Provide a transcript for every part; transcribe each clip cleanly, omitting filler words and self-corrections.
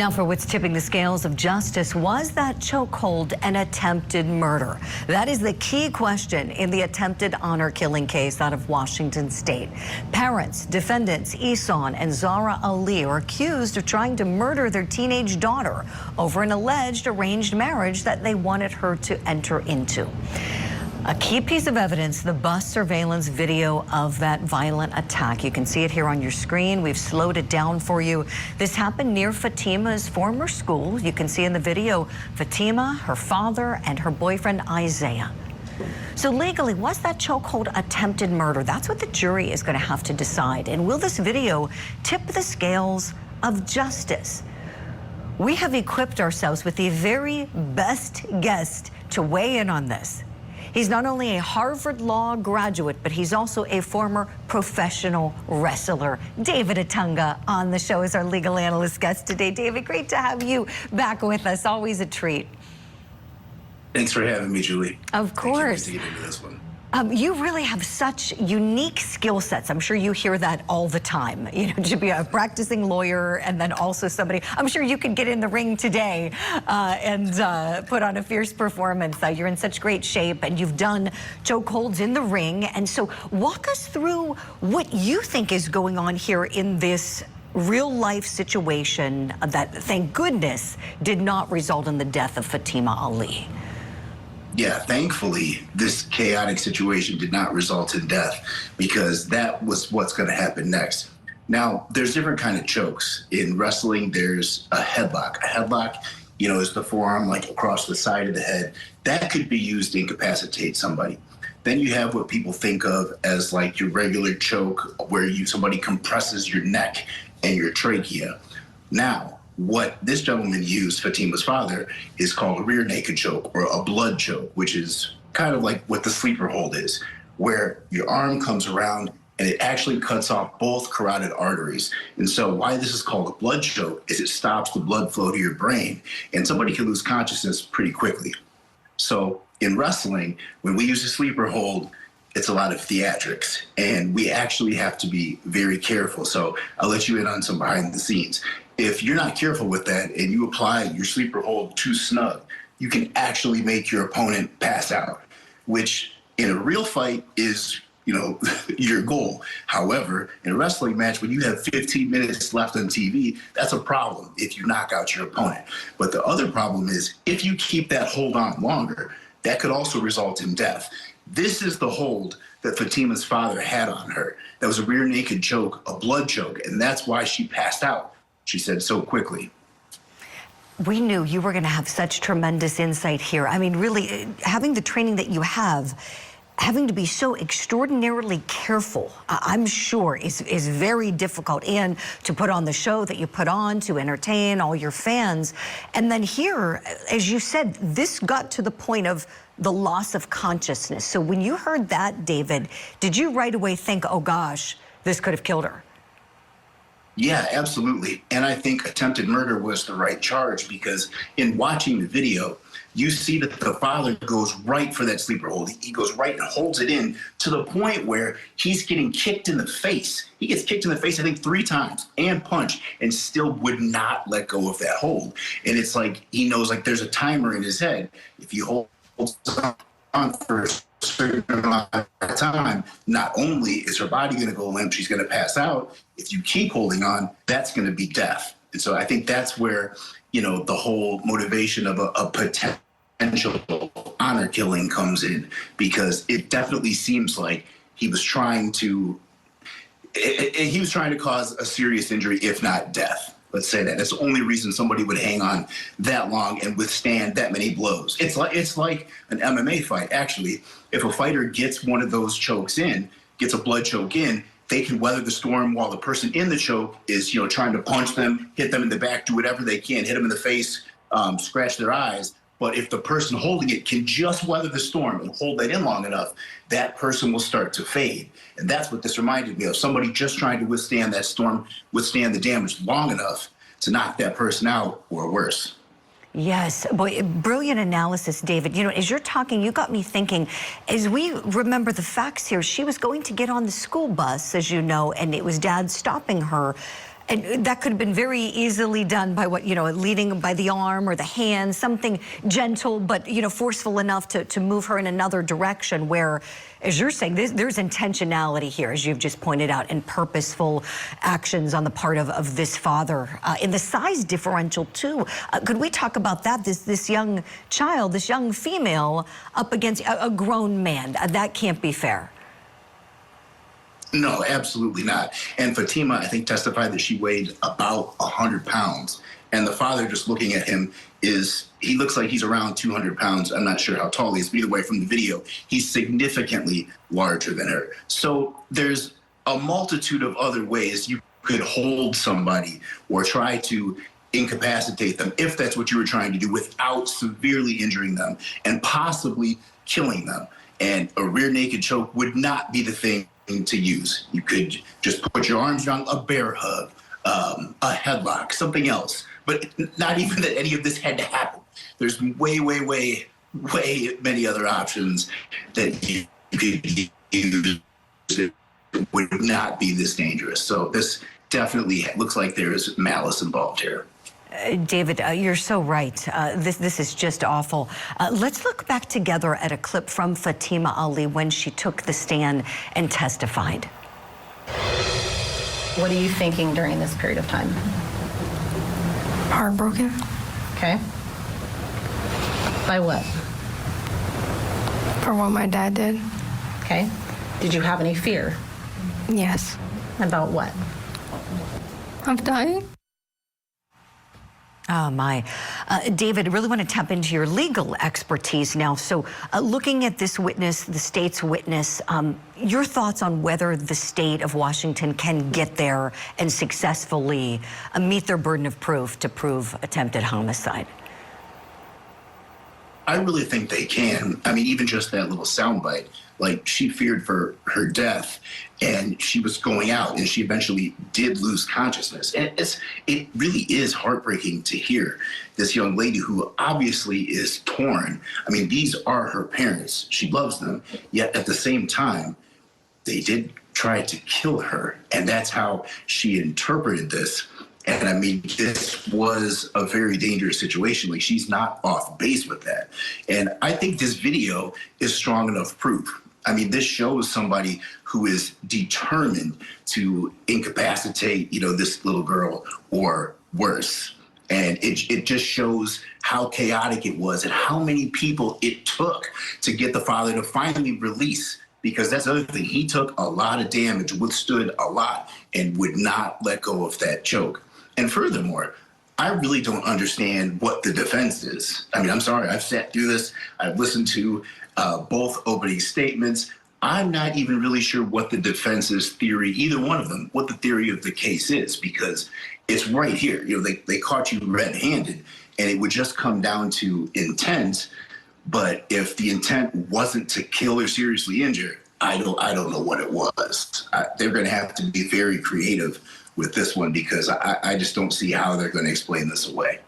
Now for what's tipping the scales of justice, was that chokehold an attempted murder? That is the key question in the attempted honor killing case out of Washington State. Parents, defendants Ihsan and Zara Ali are accused of trying to murder their teenage daughter over an alleged arranged marriage that they wanted her to enter into. A key piece of evidence, the bus surveillance video of that violent attack. You can see it here on your screen. We've slowed it down for you. This happened near Fatima's former school. You can see in the video Fatima, her father, and her boyfriend Isaiah. So legally, was that chokehold attempted murder? That's what the jury is going to have to decide. And will this video tip the scales of justice? We have equipped ourselves with the very best guest to weigh in on this. He's not only a Harvard Law graduate, but he's also a former professional wrestler. David Otunga on the show is our legal analyst guest today. David, great to have you back with us. Always a treat. Thanks for having me, Julie. Of course. Thank you for getting into this one. You really have such unique skill sets. I'm sure you hear that all the time. You know, to be a practicing lawyer and then also somebody, I'm sure you could get in the ring today and put on a fierce performance. You're in such great shape and you've done chokeholds in the ring. And so walk us through what you think is going on here in this real life situation that, thank goodness, did not result in the death of Fatima Ali. Yeah, thankfully, this chaotic situation did not result in death because that was what's going to happen next. Now, there's different kind of chokes. In wrestling, there's a headlock. A headlock, you know, is the forearm like across the side of the head. That could be used to incapacitate somebody. Then you have what people think of as like your regular choke where somebody compresses your neck and your trachea. Now, what this gentleman used, Fatima's father, is called a rear naked choke or a blood choke, which is kind of like what the sleeper hold is, where your arm comes around and it actually cuts off both carotid arteries. And so why this is called a blood choke is it stops the blood flow to your brain, and somebody can lose consciousness pretty quickly. So in wrestling, when we use a sleeper hold, it's a lot of theatrics, and we actually have to be very careful. So I'll let you in on some behind the scenes. If you're not careful with that and you apply your sleeper hold too snug, you can actually make your opponent pass out, which in a real fight is, you know, your goal. However, in a wrestling match, when you have 15 minutes left on TV, that's a problem if you knock out your opponent. But the other problem is if you keep that hold on longer, that could also result in death. This is the hold that Fatima's father had on her. That was a rear naked choke, a blood choke, and that's why she passed out, she said, so quickly. We knew you were going to have such tremendous insight here. I mean, really, having the training that you have, having to be so extraordinarily careful, I'm sure, is very difficult. And to put on the show that you put on to entertain all your fans. And then here, as you said, this got to the point of the loss of consciousness. So when you heard that, David, did you right away think, oh gosh, this could have killed her? Yeah, absolutely. And I think attempted murder was the right charge because in watching the video, you see that the father goes right for that sleeper hold. He goes right and holds it in to the point where he's getting kicked in the face. He gets kicked in the face, I think, 3 times and punched and still would not let go of that hold. And it's like he knows like there's a timer in his head. If you hold on for a certain amount of time, not only is her body going to go limp, she's going to pass out. If you keep holding on, that's going to be death. And so I think that's where, you know, the whole motivation of a potential honor killing comes in, because it definitely seems like he was trying to cause a serious injury, if not death. Let's say that. That's the only reason somebody would hang on that long and withstand that many blows. It's like an MMA fight, actually. If a fighter gets one of those chokes in, gets a blood choke in, they can weather the storm while the person in the choke is, you know, trying to punch them, hit them in the back, do whatever they can, hit them in the face, scratch their eyes. But if the person holding it can just weather the storm and hold that in long enough, that person will start to fade. And that's what this reminded me of, somebody just trying to withstand that storm, withstand the damage long enough to knock that person out or worse. Yes, boy, brilliant analysis, David. You know, as you're talking, you got me thinking, as we remember the facts here, she was going to get on the school bus, as you know, and it was Dad stopping her. And that could have been very easily done by leading by the arm or the hand, something gentle, but, forceful enough to move her in another direction where, as you're saying, there's intentionality here, as you've just pointed out, and purposeful actions on the part of this father. In the size differential, too, could we talk about that? This young child, this young female up against a grown man. That can't be fair. No, absolutely not. And Fatima, I think, testified that she weighed about 100 pounds. And the father, just looking at him, he looks like he's around 200 pounds. I'm not sure how tall he is, but either way, from the video, he's significantly larger than her. So there's a multitude of other ways you could hold somebody or try to incapacitate them, if that's what you were trying to do, without severely injuring them and possibly killing them. And a rear naked choke would not be the thing to use. You could just put your arms around, a bear hug, a headlock, something else. But not even that any of this had to happen. There's way many other options that you could use that would not be this dangerous. So this definitely looks like there is malice involved here. David, you're so right. This is just awful. Let's look back together at a clip from Fatima Ali when she took the stand and testified. What are you thinking during this period of time? Heartbroken. Okay. By what? For what my dad did. Okay. Did you have any fear? Yes. About what? Of dying. Oh, my. David, I really want to tap into your legal expertise now. So looking at this witness, the state's witness, your thoughts on whether the state of Washington can get there and successfully meet their burden of proof to prove attempted homicide? I really think they can. I mean, even just that little soundbite, like she feared for her death and she was going out and she eventually did lose consciousness. And it really is heartbreaking to hear this young lady who obviously is torn. I mean, these are her parents. She loves them. Yet at the same time, they did try to kill her. And that's how she interpreted this. And I mean, this was a very dangerous situation. Like, she's not off base with that. And I think this video is strong enough proof. I mean, this shows somebody who is determined to incapacitate, this little girl or worse. And it just shows how chaotic it was and how many people it took to get the father to finally release. Because that's the other thing. He took a lot of damage, withstood a lot, and would not let go of that choke. And furthermore, I really don't understand what the defense is. I mean, I'm sorry, I've sat through this. I've listened to both opening statements. I'm not even really sure what the defense's theory, either one of them, what the theory of the case is, because it's right here. They caught you red-handed, and it would just come down to intent. But if the intent wasn't to kill or seriously injure, I don't know what it was. They're going to have to be very creative with this one, because I just don't see how they're going to explain this away.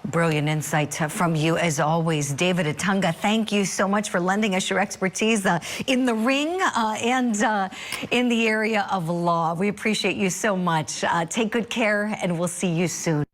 Brilliant insight from you, as always. David Otunga, thank you so much for lending us your expertise in the ring and in the area of law. We appreciate you so much. Take good care, and we'll see you soon.